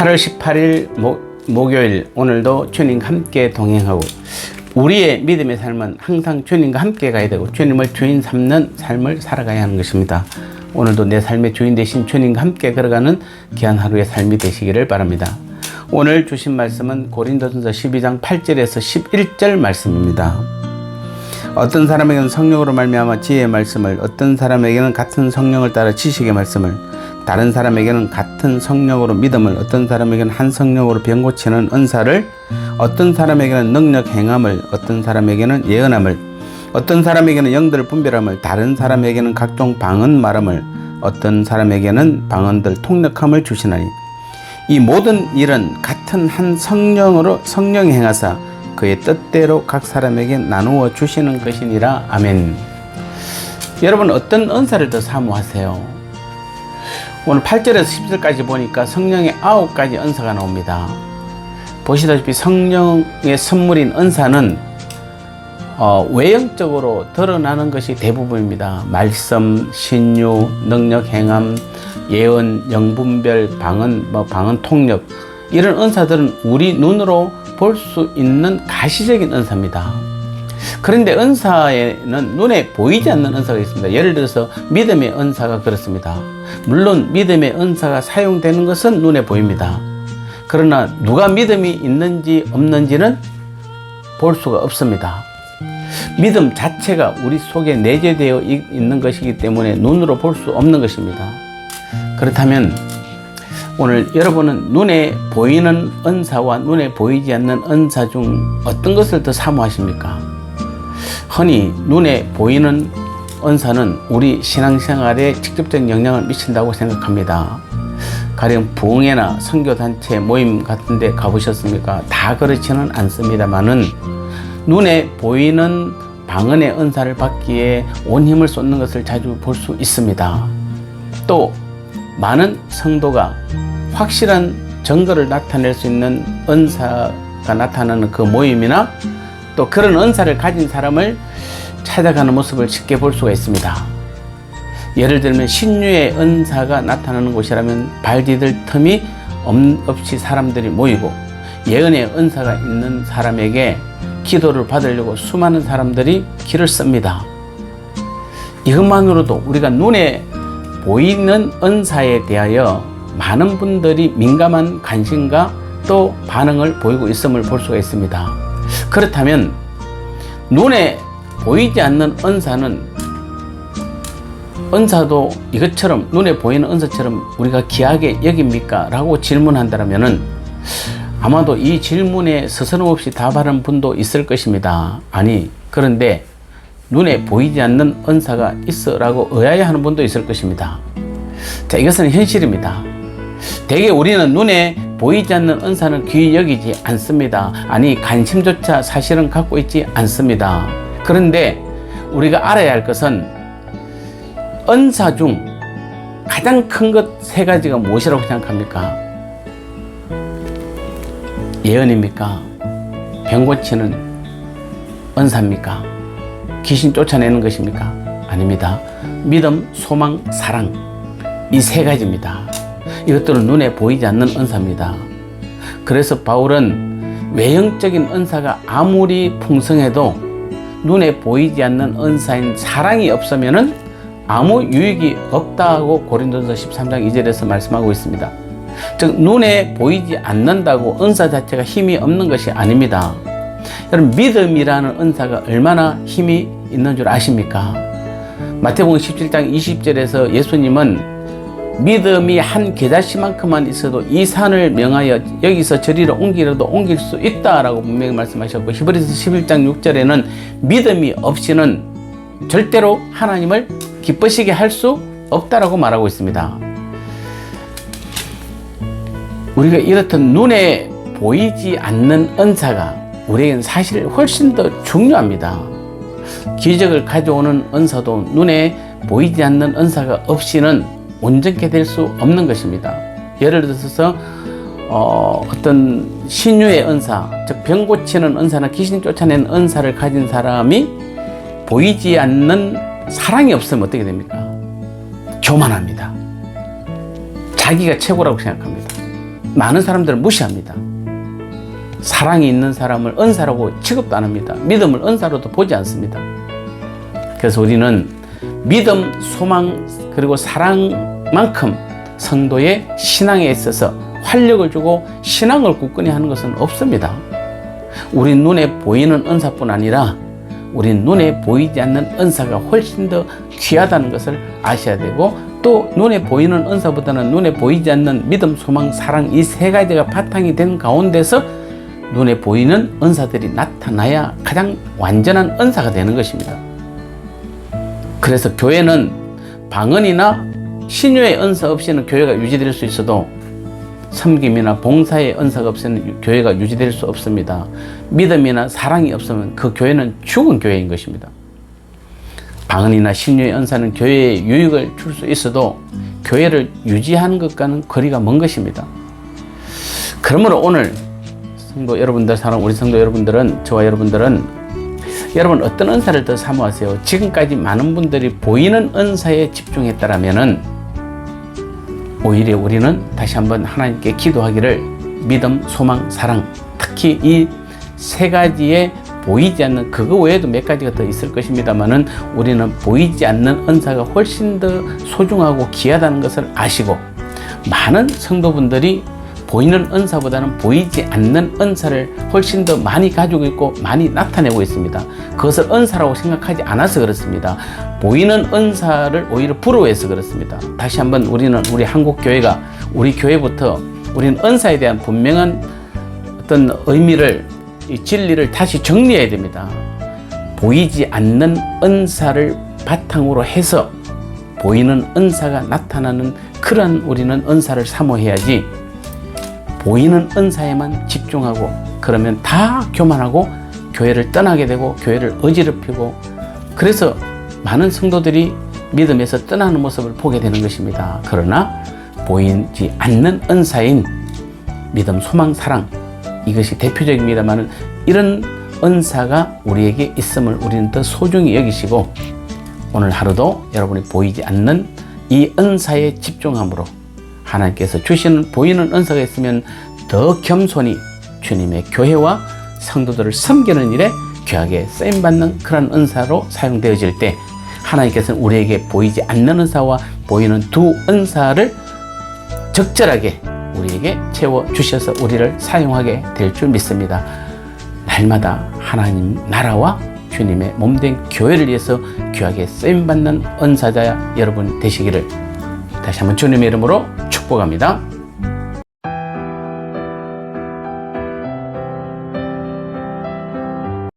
8월 18일 목요일, 오늘도 주님과 함께 동행하고 우리의 믿음의 삶은 항상 주님과 함께 가야 되고 주님을 주인 삼는 삶을 살아가야 하는 것입니다. 오늘도 내 삶의 주인 되신 주님과 함께 걸어가는 귀한 하루의 삶이 되시기를 바랍니다. 오늘 주신 말씀은 고린도전서 12장 8절에서 11절 말씀입니다. 어떤 사람에게는 성령으로 말미암아 지혜의 말씀을, 어떤 사람에게는 같은 성령을 따라 지식의 말씀을, 다른 사람에게는 같은 성령으로 믿음을, 어떤 사람에게는 한 성령으로 병 고치는 은사를, 어떤 사람에게는 능력 행함을, 어떤 사람에게는 예언함을, 어떤 사람에게는 영들을 분별함을, 다른 사람에게는 각종 방언 말함을, 어떤 사람에게는 방언들 통역함을 주시나니 이 모든 일은 같은 한 성령이 행하사 그의 뜻대로 각 사람에게 나누어 주시는 것이니라. 아멘. 여러분, 어떤 은사를 더 사모하세요? 오늘 8절에서 10절까지 보니까 성령의 9가지 은사가 나옵니다. 보시다시피 성령의 선물인 은사는 외형적으로 드러나는 것이 대부분입니다. 말씀, 신유, 능력 행함, 예언, 영분별, 방언 통역, 이런 은사들은 우리 눈으로 볼 수 있는 가시적인 은사입니다. 그런데 은사에는 눈에 보이지 않는 은사가 있습니다. 예를 들어서 믿음의 은사가 그렇습니다. 물론 믿음의 은사가 사용되는 것은 눈에 보입니다. 그러나 누가 믿음이 있는지 없는지는 볼 수가 없습니다. 믿음 자체가 우리 속에 내재되어 있는 것이기 때문에 눈으로 볼 수 없는 것입니다. 그렇다면 오늘 여러분은 눈에 보이는 은사와 눈에 보이지 않는 은사 중 어떤 것을 더 사모하십니까? 흔히 눈에 보이는 은사는 우리 신앙생활에 직접적인 영향을 미친다고 생각합니다. 가령 부흥회나 선교단체 모임 같은 데 가보셨습니까? 다 그렇지는 않습니다만은 눈에 보이는 방언의 은사를 받기에 온 힘을 쏟는 것을 자주 볼 수 있습니다. 또 많은 성도가 확실한 증거를 나타낼 수 있는 은사가 나타나는 그 모임이나 또 그런 은사를 가진 사람을 찾아가는 모습을 쉽게 볼 수가 있습니다. 예를 들면 신유의 은사가 나타나는 곳이라면 발 디딜 틈이 없이 사람들이 모이고, 예언의 은사가 있는 사람에게 기도를 받으려고 수많은 사람들이 길을 씁니다. 이것만으로도 우리가 눈에 보이는 은사에 대하여 많은 분들이 민감한 관심과 또 반응을 보이고 있음을 볼 수가 있습니다. 그렇다면 눈에 보이지 않는 은사도 이것처럼 눈에 보이는 은사처럼 우리가 귀하게 여깁니까? 라고 질문한다면 아마도 이 질문에 스스럼없이 답하는 분도 있을 것입니다. 아니, 그런데 눈에 보이지 않는 은사가 있어 라고 의아해하는 분도 있을 것입니다. 자, 이것은 현실입니다. 대개 우리는 눈에 보이지 않는 은사는 귀히 여기지 않습니다. 아니, 관심조차 사실은 갖고 있지 않습니다. 그런데 우리가 알아야 할 것은 은사 중 가장 큰 것 3가지가 무엇이라고 생각합니까? 예언입니까? 병 고치는 은사입니까? 귀신 쫓아내는 것입니까? 아닙니다. 믿음, 소망, 사랑, 이 3가지입니다. 이것들은 눈에 보이지 않는 은사입니다. 그래서 바울은 외형적인 은사가 아무리 풍성해도 눈에 보이지 않는 은사인 사랑이 없으면 아무 유익이 없다고 고린도전서 13장 2절에서 말씀하고 있습니다. 즉, 눈에 보이지 않는다고 은사 자체가 힘이 없는 것이 아닙니다. 여러분, 믿음이라는 은사가 얼마나 힘이 있는 줄 아십니까? 마태복음 17장 20절에서 예수님은 믿음이 한 겨자씨만큼만 있어도 이 산을 명하여 여기서 저리로 옮기려도 옮길 수 있다라고 분명히 말씀하셨고, 히브리서 11장 6절에는 믿음이 없이는 절대로 하나님을 기쁘시게 할 수 없다라고 말하고 있습니다. 우리가 이렇듯 눈에 보이지 않는 은사가 우리에게는 사실 훨씬 더 중요합니다. 기적을 가져오는 은사도 눈에 보이지 않는 은사가 없이는 온전케 될 수 없는 것입니다. 예를 들어서 어떤 신유의 은사, 즉 병 고치는 은사나 귀신 쫓아내는 은사를 가진 사람이 보이지 않는 사랑이 없으면 어떻게 됩니까? 교만합니다. 자기가 최고라고 생각합니다. 많은 사람들은 무시합니다. 사랑이 있는 사람을 은사라고 취급도 안 합니다. 믿음을 은사로도 보지 않습니다. 그래서 우리는 믿음, 소망, 그리고 사랑만큼 성도의 신앙에 있어서 활력을 주고 신앙을 굳건히 하는 것은 없습니다. 우리 눈에 보이는 은사뿐 아니라 우리 눈에 보이지 않는 은사가 훨씬 더 귀하다는 것을 아셔야 되고, 또 눈에 보이는 은사보다는 눈에 보이지 않는 믿음, 소망, 사랑, 이 세 가지가 바탕이 된 가운데서 눈에 보이는 은사들이 나타나야 가장 완전한 은사가 되는 것입니다. 그래서 교회는 방언이나 신유의 은사 없이는 교회가 유지될 수 있어도 섬김이나 봉사의 은사가 없이는 교회가 유지될 수 없습니다. 믿음이나 사랑이 없으면 그 교회는 죽은 교회인 것입니다. 방언이나 신유의 은사는 교회에 유익을 줄 수 있어도 교회를 유지하는 것과는 거리가 먼 것입니다. 그러므로 오늘 성도 여러분들, 우리 성도 여러분들은, 저와 여러분들은 여러분 어떤 은사를 더 사모하세요? 지금까지 많은 분들이 보이는 은사에 집중했다라면은 오히려 우리는 다시 한번 하나님께 기도하기를 믿음, 소망, 사랑, 특히 이 세 가지에 보이지 않는, 그거 외에도 몇 가지가 더 있을 것입니다만은 우리는 보이지 않는 은사가 훨씬 더 소중하고 귀하다는 것을 아시고, 많은 성도분들이 보이는 은사보다는 보이지 않는 은사를 훨씬 더 많이 가지고 있고 많이 나타내고 있습니다. 그것을 은사라고 생각하지 않아서 그렇습니다. 보이는 은사를 오히려 부러워해서 그렇습니다. 다시 한번 우리는, 우리 한국교회가, 우리 교회부터 우리는 은사에 대한 분명한 어떤 의미를, 이 진리를 다시 정리해야 됩니다. 보이지 않는 은사를 바탕으로 해서 보이는 은사가 나타나는 그런 우리는 은사를 사모해야지, 보이는 은사에만 집중하고 그러면 다 교만하고 교회를 떠나게 되고 교회를 어지럽히고, 그래서 많은 성도들이 믿음에서 떠나는 모습을 보게 되는 것입니다. 그러나 보이지 않는 은사인 믿음, 소망, 사랑, 이것이 대표적입니다만 이런 은사가 우리에게 있음을 우리는 더 소중히 여기시고, 오늘 하루도 여러분이 보이지 않는 이 은사에 집중함으로 하나님께서 주시는 보이는 은사가 있으면 더 겸손히 주님의 교회와 성도들을 섬기는 일에 귀하게 쓰임받는 그런 은사로 사용되어질 때, 하나님께서는 우리에게 보이지 않는 은사와 보이는 두 은사를 적절하게 우리에게 채워주셔서 우리를 사용하게 될 줄 믿습니다. 날마다 하나님 나라와 주님의 몸된 교회를 위해서 귀하게 쓰임받는 은사자 여러분 되시기를 다시 한번 주님의 이름으로 축복합니다.